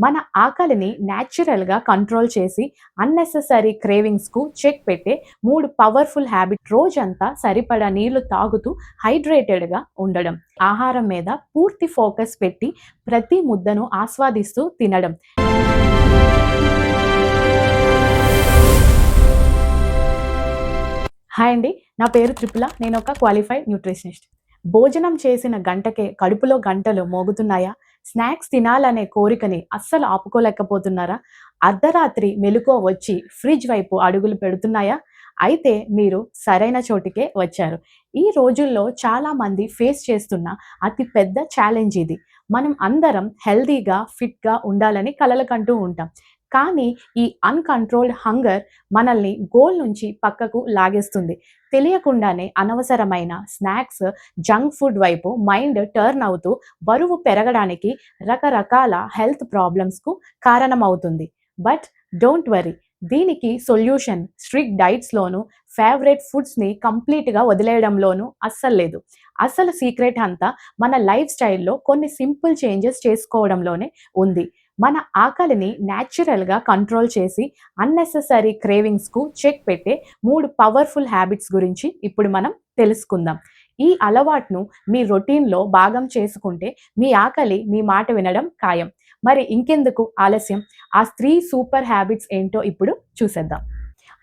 మన ఆకలిని న్యాచురల్‌గా కంట్రోల్ చేసి, అన్నెసెసరీ క్రేవింగ్స్‌కు చెక్ పెట్టే 3 పవర్‌ఫుల్ హ్యాబిట్ రోజంతా సరిపడా నీళ్లు తాగుతూ హైడ్రేటెడ్‌గా ఉండడం. ఆహారం మీద పూర్తి ఫోకస్ పెట్టి ప్రతి ముద్దను ఆస్వాదిస్తూ తినడం. హాయ్ అండి. నా పేరు త్రిపుల. నేనొక క్వాలిఫైడ్ న్యూట్రిషనిస్ట్. భోజనం చేసిన గంటకే కడుపులో గంటలు మోగుతున్నాయా? స్నాక్స్ తినాలనే కోరికని అస్సలు ఆపుకోలేకపోతున్నారా? అర్ధరాత్రి మెలుకువ వచ్చి ఫ్రిడ్జ్ వైపు అడుగులు పెడుతున్నాయా? అయితే మీరు సరైన చోటికే వచ్చారు. ఈ రోజుల్లో చాలామంది ఫేస్ చేస్తున్న అతి పెద్ద ఛాలెంజ్ ఇది. మనం అందరం హెల్తీగా, ఫిట్‌గా ఉండాలని కలలు కంటూ ఉంటాం. కానీ ఈ అన్‌కంట్రోల్డ్ హంగర్ మనల్ని గోల్ నుంచి పక్కకు లాగేస్తుంది. తెలియకుండానే అనవసరమైన స్నాక్స్, జంక్ ఫుడ్ వైపు మైండ్ టర్న్ అవుతూ బరువు పెరగడానికి రకరకాల హెల్త్ ప్రాబ్లమ్స్‌కు కారణమవుతుంది. బట్ డోంట్ వర్రీ, దీనికి సొల్యూషన్ స్ట్రిక్ట్ డైట్స్‌లోను, ఫేవరెట్ ఫుడ్స్‌ని కంప్లీట్‌గా వదిలేయడంలోనూ అస్సలు లేదు. అసలు సీక్రెట్ అంతా మన లైఫ్ స్టైల్‌లో కొన్ని సింపుల్ చేంజెస్ చేసుకోవడంలోనే ఉంది. మన ఆకలిని న్యాచురల్‌గా కంట్రోల్ చేసి అన్నెసెసరీ క్రేవింగ్స్‌కు చెక్ పెట్టే 3 పవర్‌ఫుల్ హ్యాబిట్స్ గురించి ఇప్పుడు మనం తెలుసుకుందాం. ఈ అలవాటును మీ రొటీన్‌లో భాగం చేసుకుంటే మీ ఆకలి మీ మాట వినడం ఖాయం. మరి ఇంకెందుకు ఆలస్యం? ఆ 3 సూపర్ హ్యాబిట్స్ ఏంటో ఇప్పుడు చూసేద్దాం.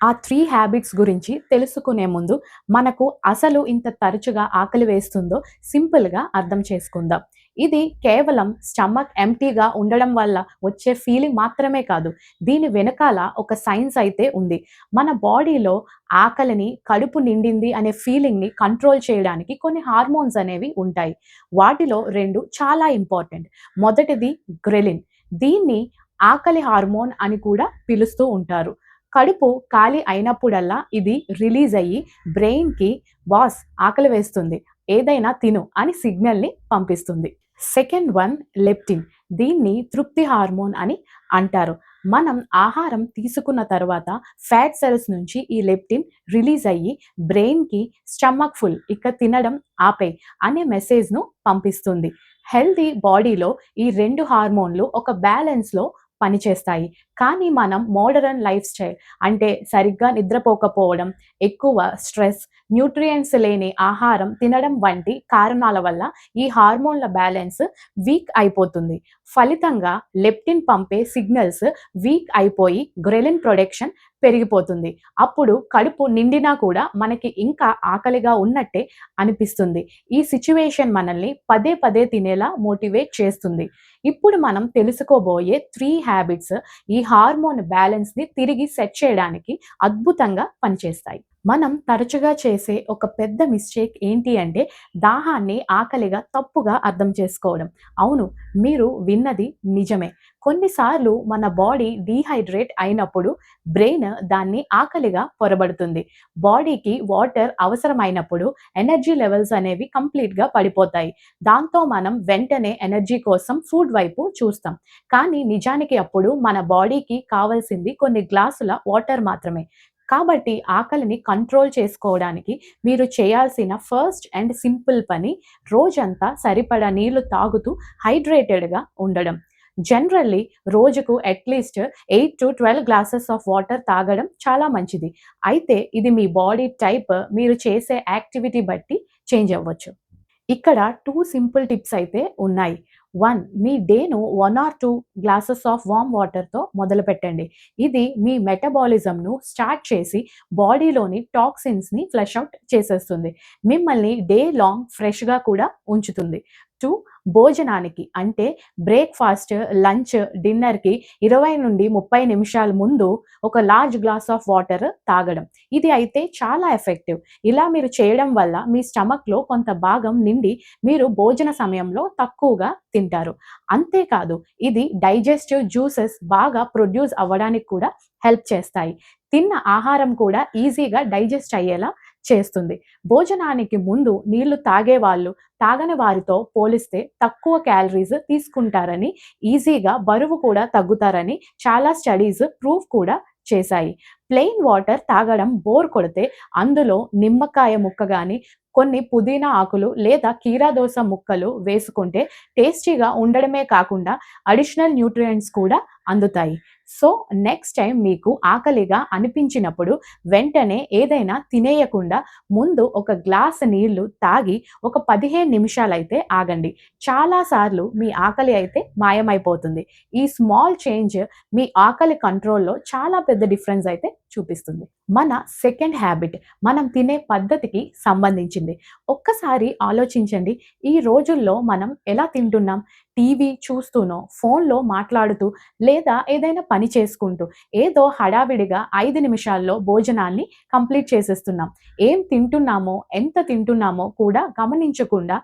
ఆ 3 హ్యాబిట్స్ గురించి తెలుసుకునే ముందు మనకు అసలు ఇంత తరచుగా ఆకలి వేస్తుందో సింపుల్‌గా అర్థం చేసుకుందాం. ఇది కేవలం స్టమక్ ఎంప్టీగా ఉండడం వల్ల వచ్చే ఫీలింగ్ మాత్రమే కాదు. దీని వెనకాల ఒక సైన్స్ అయితే ఉంది. మన బాడీలో ఆకలిని, కడుపు నిండింది అనే ఫీలింగ్‌ని కంట్రోల్ చేయడానికి కొన్ని హార్మోన్స్ అనేవి ఉంటాయి. వాటిలో 2 చాలా ఇంపార్టెంట్. మొదటిది గ్రెలిన్. దీన్ని ఆకలి హార్మోన్ అని కూడా పిలుస్తూ ఉంటారు. కడుపు ఖాళీ అయినప్పుడల్లా ఇది రిలీజ్ అయ్యి బ్రెయిన్‌కి బాస్ ఆకలి వేస్తుంది, ఏదైనా తిను అని సిగ్నల్‌ని పంపిస్తుంది. Second one leptin. దీన్ని తృప్తి హార్మోన్ అని అంటారు. మనం ఆహారం తీసుకున్న తర్వాత ఫ్యాట్ సెల్స్ నుంచి ఈ లెప్టిన్ రిలీజ్ అయ్యి బ్రెయిన్‌కి స్టమక్ ఫుల్, ఇక తినడం ఆపేయ్ అనే మెసేజ్‌ను పంపిస్తుంది. హెల్తీ బాడీలో ఈ 2 హార్మోన్‌లు ఒక బ్యాలెన్స్‌లో పనిచేస్తాయి. కానీ మనం మోడర్న్ లైఫ్ స్టైల్ అంటే సరిగ్గా నిద్రపోకపోవడం, ఎక్కువ స్ట్రెస్, న్యూట్రియంట్స్ లేని ఆహారం తినడం వంటి కారణాల వల్ల ఈ హార్మోన్ల బ్యాలెన్స్ వీక్ అయిపోతుంది. ఫలితంగా లెప్టిన్ పంపే సిగ్నల్స్ వీక్ అయిపోయి గ్రెలిన్ ప్రొడక్షన్ పెరిగిపోతుంది. అప్పుడు కడుపు నిండినా కూడా మనకి ఇంకా ఆకలిగా ఉన్నట్టే అనిపిస్తుంది. ఈ సిట్యుయేషన్ మనల్ని పదే పదే తినేలా మోటివేట్ చేస్తుంది. ఇప్పుడు మనం తెలుసుకోబోయే 3 హ్యాబిట్స్ ఈ హార్మోన్ బ్యాలెన్స్‌ని తిరిగి సెట్ చేయడానికి అద్భుతంగా పనిచేస్తాయి. మనం తరచుగా చేసే ఒక పెద్ద మిస్టేక్ ఏంటి అంటే దాహాన్ని ఆకలిగా తప్పుగా అర్థం చేసుకోవడం. అవును, మీరు విన్నది నిజమే. కొన్నిసార్లు మన బాడీ డీహైడ్రేట్ అయినప్పుడు బ్రెయిన్ దాన్ని ఆకలిగా పొరబడుతుంది. బాడీకి వాటర్ అవసరమైనప్పుడు ఎనర్జీ లెవెల్స్ అనేవి కంప్లీట్‌గా పడిపోతాయి. దాంతో మనం వెంటనే ఎనర్జీ కోసం ఫుడ్ వైపు చూస్తాం. కానీ నిజానికి అప్పుడు మన బాడీకి కావాల్సింది కొన్ని గ్లాసుల వాటర్ మాత్రమే. కాబట్టి ఆకలిని కంట్రోల్ చేసుకోవడానికి మీరు చేయాల్సిన ఫస్ట్ అండ్ సింపుల్ పని రోజంతా సరిపడా నీళ్లు తాగుతూ హైడ్రేటెడ్‌గా ఉండడం. జనరల్లీ రోజుకు అట్‌లీస్ట్ 8-12 గ్లాసెస్ ఆఫ్ వాటర్ తాగడం చాలా మంచిది. అయితే ఇది మీ బాడీ టైప్, మీరు చేసే యాక్టివిటీ బట్టి చేంజ్ అవ్వచ్చు. ఇక్కడ 2 సింపుల్ టిప్స్ అయితే ఉన్నాయి. 1, మీ డేను 1 ఆర్ 2 గ్లాసెస్ ఆఫ్ వార్మ్ వాటర్‌తో మొదలుపెట్టండి. ఇది మీ మెటబాలిజంను స్టార్ట్ చేసి బాడీలోని టాక్సిన్స్‌ని ఫ్లష్ ఔట్ చేసేస్తుంది. మిమ్మల్ని డే లాంగ్ ఫ్రెష్‌గా కూడా ఉంచుతుంది. 2, భోజనానికి అంటే బ్రేక్‌ఫాస్ట్, లంచ్, డిన్నర్‌కి 20-30 నిమిషాల ముందు ఒక లార్జ్ గ్లాస్ ఆఫ్ వాటర్ తాగడం. ఇది అయితే చాలా ఎఫెక్టివ్. ఇలా మీరు చేయడం వల్ల మీ స్టమక్‌లో కొంత భాగం నిండి మీరు భోజన సమయంలో తక్కువగా తింటారు. అంతేకాదు, ఇది డైజెస్టివ్ జ్యూసెస్ బాగా ప్రొడ్యూస్ అవ్వడానికి కూడా హెల్ప్ చేస్తాయి. తిన్న ఆహారం కూడా ఈజీగా డైజెస్ట్ అయ్యేలా చేస్తుంది. భోజనానికి ముందు నీళ్లు తాగేవాళ్ళు తాగని వారితో పోలిస్తే తక్కువ క్యాలరీస్ తీసుకుంటారని, ఈజీగా బరువు కూడా తగ్గుతారని చాలా స్టడీస్ ప్రూవ్ కూడా చేశాయి. ప్లెయిన్ వాటర్ తాగడం బోర్ కొడితే అందులో నిమ్మకాయ ముక్క గాని, కొన్ని పుదీనా ఆకులు లేదా కీరా దోస ముక్కలు వేసుకుంటే టేస్టీగా ఉండడమే కాకుండా అడిషనల్ న్యూట్రియంట్స్ కూడా అందుతాయి. సో, నెక్స్ట్ టైం మీకు ఆకలిగా అనిపించినప్పుడు వెంటనే ఏదైనా తినేయకుండా ముందు ఒక గ్లాస్ నీళ్లు తాగి ఒక 15 నిమిషాలైతే ఆగండి. చాలా సార్లు మీ ఆకలి అయితే మాయమైపోతుంది. ఈ స్మాల్ చేంజ్ మీ ఆకలి కంట్రోల్‌లో చాలా పెద్ద డిఫరెన్స్ అయితే చూపిస్తుంది. మన సెకండ్ హ్యాబిట్ మనం తినే పద్ధతికి సంబంధించింది. ఒక్కసారి ఆలోచించండి. ఈ రోజుల్లో మనం ఎలా తింటున్నాం? టీవీ చూస్తూనో, ఫోన్‌లో మాట్లాడుతూ లేదా ఏదైనా పని చేసుకుంటూ ఏదో హడావిడిగా 5 నిమిషాల్లో భోజనాన్ని కంప్లీట్ చేసేస్తున్నాం. ఏం తింటున్నామో, ఎంత తింటున్నామో కూడా గమనించకుండా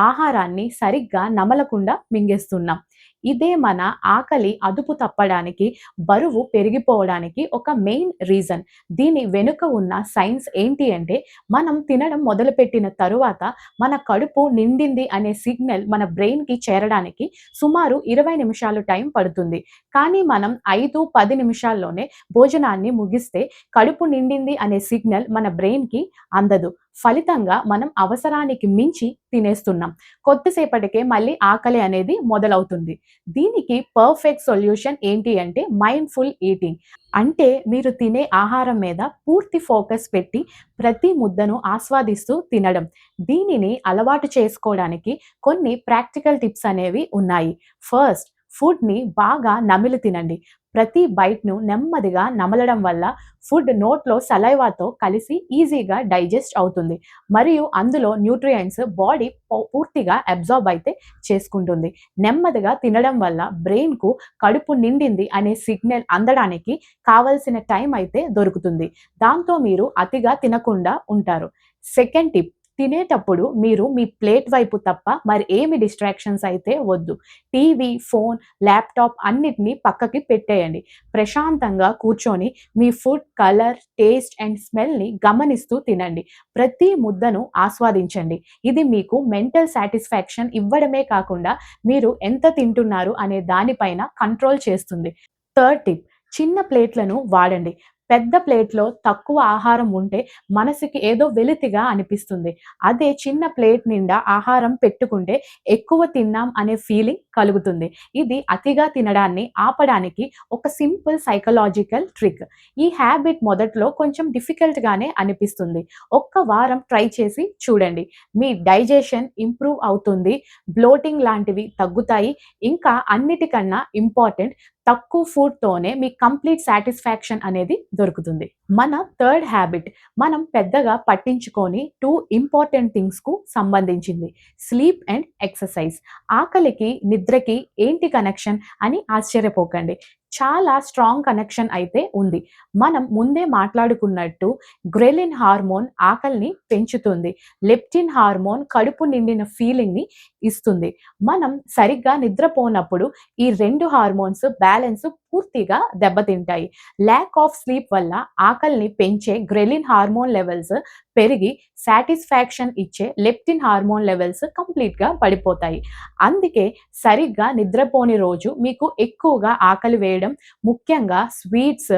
ఆహారాన్ని సరిగ్గా నమలకుండా మింగేస్తున్నాం. ఇదే మన ఆకలి అదుపు తప్పడానికి, బరువు పెరిగిపోవడానికి ఒక మెయిన్ రీజన్. దీని వెనుక ఉన్న సైన్స్ ఏంటి అంటే, మనం తినడం మొదలుపెట్టిన తరువాత మన కడుపు నిండింది అనే సిగ్నల్ మన బ్రెయిన్‌కి చేరడానికి సుమారు 20 నిమిషాలు టైం పడుతుంది. కానీ మనం 5, 10 నిమిషాల్లోనే భోజనాన్ని ముగిస్తే కడుపు నిండింది అనే సిగ్నల్ మన బ్రెయిన్‌కి అందదు. ఫలితంగా మనం అవసరానికి మించి తినేస్తున్నాం. కొద్దిసేపటికే మళ్ళీ ఆకలి అనేది మొదలవుతుంది. దీనికి పర్ఫెక్ట్ సొల్యూషన్ ఏంటి అంటే మైండ్‌ఫుల్ ఈటింగ్. అంటే మీరు తినే ఆహారం మీద పూర్తి ఫోకస్ పెట్టి ప్రతి ముద్దను ఆస్వాదిస్తూ తినడం. దీనిని అలవాటు చేసుకోవడానికి కొన్ని ప్రాక్టికల్ టిప్స్ అనేవి ఉన్నాయి. ఫస్ట్, ఫుడ్‌ని బాగా నమిలి తినండి. ప్రతి బైట్‌ను నెమ్మదిగా నమలడం వల్ల ఫుడ్ నోట్లో సలైవాతో కలిసి ఈజీగా డైజెస్ట్ అవుతుంది. మరియు అందులో న్యూట్రియంట్స్ బాడీ పూర్తిగా అబ్జార్బ్ అయితే చేసుకుంటుంది. నెమ్మదిగా తినడం వల్ల బ్రెయిన్‌కు కడుపు నిండింది అనే సిగ్నల్ అందడానికి కావలసిన టైం అయితే దొరుకుతుంది. దాంతో మీరు అతిగా తినకుండా ఉంటారు. సెకండ్ టిప్, తినేటప్పుడు మీరు మీ ప్లేట్ వైపు తప్ప మరి ఏమి డిస్ట్రాక్షన్స్ అయితే వద్దు. టీవీ, ఫోన్, ల్యాప్‌టాప్ అన్నిటిని పక్కకి పెట్టేయండి. ప్రశాంతంగా కూర్చొని మీ ఫుడ్ కలర్, టేస్ట్ అండ్ స్మెల్‌ని గమనిస్తూ తినండి. ప్రతి ముద్దను ఆస్వాదించండి. ఇది మీకు మెంటల్ సాటిస్ఫాక్షన్ ఇవ్వడమే కాకుండా మీరు ఎంత తింటున్నారు అనే దానిపైన కంట్రోల్ చేస్తుంది. థర్డ్ టిప్, చిన్న ప్లేట్‌లను వాడండి. పెద్ద ప్లేట్‌లో తక్కువ ఆహారం ఉంటే మనసుకి ఏదో వెలితిగా అనిపిస్తుంది. అదే చిన్న ప్లేట్ నిండా ఆహారం పెట్టుకుంటే ఎక్కువ తిన్నాం అనే ఫీలింగ్ కలుగుతుంది. ఇది అతిగా తినడాన్ని ఆపడానికి ఒక సింపుల్ సైకలాజికల్ ట్రిక్. ఈ హ్యాబిట్ మొదట్లో కొంచెం డిఫికల్ట్‌గానే అనిపిస్తుంది. ఒక్క వారం ట్రై చేసి చూడండి. మీ డైజెషన్ ఇంప్రూవ్ అవుతుంది. బ్లోటింగ్ లాంటివి తగ్గుతాయి. ఇంకా అన్నిటికన్నా ఇంపార్టెంట్, తక్కువ ఫుడ్‌తోనే మీకు కంప్లీట్ సాటిస్ఫాక్షన్ అనేది దొరుకుతుంది. మన థర్డ్ హ్యాబిట్ మనం పెద్దగా పట్టించుకోని 2 ఇంపార్టెంట్ థింగ్స్‌కు సంబంధించింది. Sleep and exercise. ఆకలికి, నిద్రకి ఏంటి కనెక్షన్ అని ఆశ్చర్యపోకండి. చాలా స్ట్రాంగ్ కనెక్షన్ అయితే ఉంది. మనం ముందే మాట్లాడుకున్నట్టు గ్రెలిన్ హార్మోన్ ఆకలిని పెంచుతుంది. లెప్టిన్ హార్మోన్ కడుపు నిండిన ఫీలింగ్‌ని ఇస్తుంది. మనం సరిగ్గా నిద్రపోనప్పుడు ఈ 2 హార్మోన్స్ బ్యాలెన్స్ పూర్తిగా దెబ్బతింటాయి. ల్యాక్ ఆఫ్ స్లీప్ వల్ల ఆకలిని పెంచే గ్రెలిన్ హార్మోన్ లెవెల్స్ పెరిగి సాటిస్ఫాక్షన్ ఇచ్చే లెప్టిన్ హార్మోన్ లెవెల్స్ కంప్లీట్‌గా పడిపోతాయి. అందుకే సరిగ్గా నిద్రపోని రోజు మీకు ఎక్కువగా ఆకలి వేయడం, ముఖ్యంగా స్వీట్స్,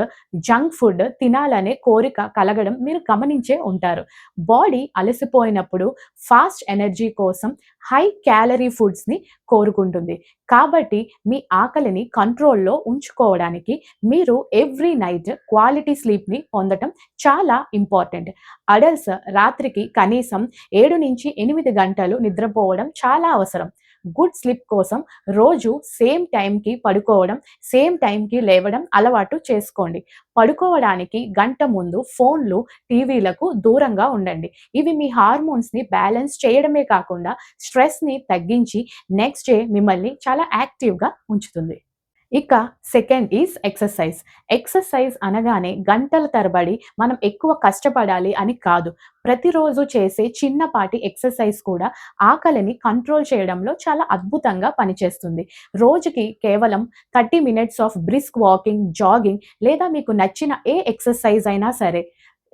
జంక్ ఫుడ్ తినాలనే కోరిక కలగడం మీరు గమనించే ఉంటారు. బాడీ అలసిపోయినప్పుడు ఫాస్ట్ ఎనర్జీ కోసం హై క్యాలరీ ఫుడ్స్‌ని కోరుకుంటుంది. కాబట్టి మీ ఆకలిని కంట్రోల్‌లో ఉంచుకోవడానికి మీరు ఎవ్రీ నైట్ క్వాలిటీ స్లీప్‌ని పొందటం చాలా ఇంపార్టెంట్. అడల్ట్స్ రాత్రికి కనీసం 7-8 గంటలు నిద్రపోవడం చాలా అవసరం. గుడ్ స్లీప్ కోసం రోజు సేమ్ టైంకి పడుకోవడం, సేమ్ టైంకి లేవడం అలవాటు చేసుకోండి. పడుకోవడానికి గంట ముందు ఫోన్లు, టీవీలకు దూరంగా ఉండండి. ఇవి మీ హార్మోన్స్‌ని బ్యాలెన్స్ చేయడమే కాకుండా స్ట్రెస్‌ని తగ్గించి నెక్స్ట్ డే మిమ్మల్ని చాలా యాక్టివ్‌గా ఉంచుతుంది. ఇక సెకండ్ ఈజ్ ఎక్సర్సైజ్. ఎక్సర్సైజ్ అనగానే గంటల తరబడి మనం ఎక్కువ కష్టపడాలి అని కాదు. ప్రతిరోజు చేసే చిన్నపాటి ఎక్సర్సైజ్ కూడా ఆకలిని కంట్రోల్ చేయడంలో చాలా అద్భుతంగా పనిచేస్తుంది. రోజుకి కేవలం 30 minutes of brisk walking, jogging లేదా మీకు నచ్చిన ఏ ఎక్సర్సైజ్ అయినా సరే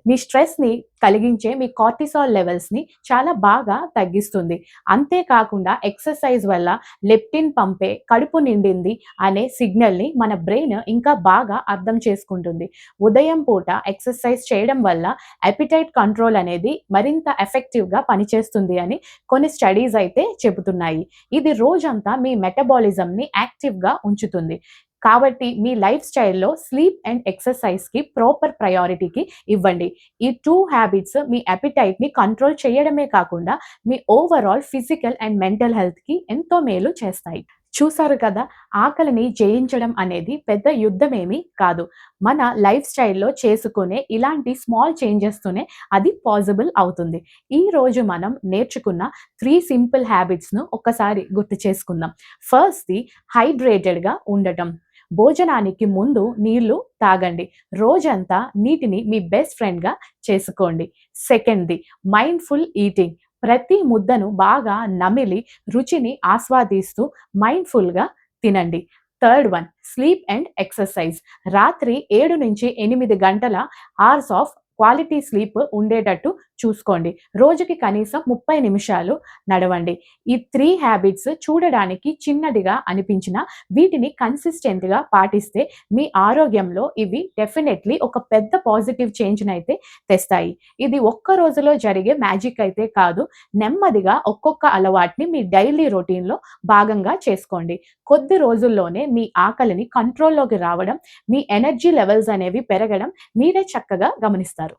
మీ స్ట్రెస్‌ని కలిగించే మీ కార్టిసాల్ లెవెల్స్‌ని చాలా బాగా తగ్గిస్తుంది. అంతేకాకుండా ఎక్సర్సైజ్ వల్ల లెప్టిన్ పంపే కడుపు నిండింది అనే సిగ్నల్‌ని మన బ్రెయిన్ ఇంకా బాగా అర్థం చేసుకుంటుంది. ఉదయం పూట ఎక్సర్సైజ్ చేయడం వల్ల అపెటైట్ కంట్రోల్ అనేది మరింత ఎఫెక్టివ్‌గా పనిచేస్తుంది అని కొన్ని స్టడీస్ అయితే చెబుతున్నాయి. ఇది రోజంతా మీ మెటబాలిజంని యాక్టివ్‌గా ఉంచుతుంది. కాబట్టి మీ లైఫ్ స్టైల్‌లో స్లీప్ అండ్ ఎక్సర్సైజ్‌కి ప్రాపర్ ప్రయారిటీకి ఇవ్వండి. ఈ 2 హ్యాబిట్స్ మీ అపెటైట్‌ని కంట్రోల్ చేయడమే కాకుండా మీ ఓవరాల్ ఫిజికల్ అండ్ మెంటల్ హెల్త్‌కి ఎంతో మేలు చేస్తాయి. చూసారు కదా! ఆకలిని జయించడం అనేది పెద్ద యుద్ధమేమీ కాదు. మన లైఫ్ స్టైల్‌లో చేసుకునే ఇలాంటి స్మాల్ చేంజెస్‌తోనే అది పాసిబుల్ అవుతుంది. ఈరోజు మనం నేర్చుకున్న 3 సింపుల్ హ్యాబిట్స్‌ను ఒక్కసారి గుర్తు చేసుకుందాం. ఫస్ట్‌ది హైడ్రేటెడ్‌గా ఉండటం. భోజనానికి ముందు నీళ్లు తాగండి. రోజంతా నీటిని మీ బెస్ట్ ఫ్రెండ్‌గా చేసుకోండి. సెకండ్‌ది మైండ్‌ఫుల్ ఈటింగ్. ప్రతి ముద్దను బాగా నమిలి రుచిని ఆస్వాదిస్తూ మైండ్‌ఫుల్‌గా తినండి. Third one sleep and exercise. రాత్రి 7-8 గంటల అవర్స్ ఆఫ్ క్వాలిటీ స్లీప్ ఉండేటట్టు చూసుకోండి. రోజుకి కనీసం 30 నిమిషాలు నడవండి. ఈ 3 హ్యాబిట్స్ చూడడానికి చిన్నదిగా అనిపించినా వీటిని కన్సిస్టెంట్‌గా పాటిస్తే మీ ఆరోగ్యంలో ఇవి డెఫినెట్‌లీ ఒక పెద్ద పాజిటివ్ చేంజ్‌నైతే తెస్తాయి. ఇది ఒక్క రోజులో జరిగే మ్యాజిక్ అయితే కాదు. నెమ్మదిగా ఒక్కొక్క అలవాటుని మీ డైలీ రొటీన్‌లో భాగంగా చేసుకోండి. కొద్ది రోజుల్లోనే మీ ఆకలిని కంట్రోల్‌లోకి రావడం, మీ ఎనర్జీ లెవెల్స్ అనేవి పెరగడం మీరే చక్కగా గమనిస్తారు.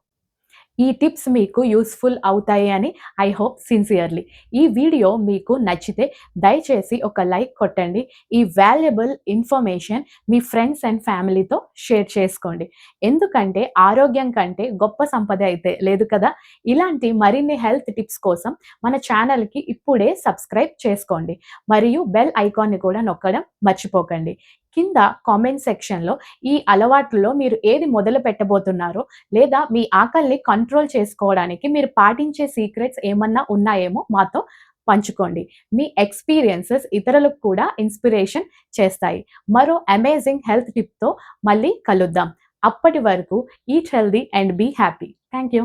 ఈ టిప్స్ మీకు యూస్‌ఫుల్ అవుతాయి అని ఐ హోప్ సిన్సియర్‌లీ. ఈ వీడియో మీకు నచ్చితే దయచేసి ఒక లైక్ కొట్టండి. ఈ valuable information me friends and ఫ్యామిలీతో షేర్ చేసుకోండి. ఎందుకంటే ఆరోగ్యం కంటే గొప్ప సంపద అయితే లేదు కదా! ఇలాంటి మరిన్ని హెల్త్ టిప్స్ కోసం మన ఛానల్‌కి ఇప్పుడే సబ్స్క్రైబ్ చేసుకోండి. మరియు బెల్ ఐకాన్‌ని కూడా నొక్కడం మర్చిపోకండి. కింద కామెంట్ సెక్షన్‌లో ఈ అలవాట్లలో మీరు ఏది మొదలు పెట్టబోతున్నారో లేదా మీ ఆకలిని కంట్రోల్ చేసుకోవడానికి మీరు పాటించే సీక్రెట్స్ ఏమన్నా ఉన్నాయేమో మాతో పంచుకోండి. మీ ఎక్స్‌పీరియన్సెస్ ఇతరులకు కూడా ఇన్‌స్పిరేషన్ చేస్తాయి. మరో అమేజింగ్ హెల్త్ టిప్‌తో మళ్ళీ కలుద్దాం. అప్పటి వరకు eat healthy and be happy. Thank you.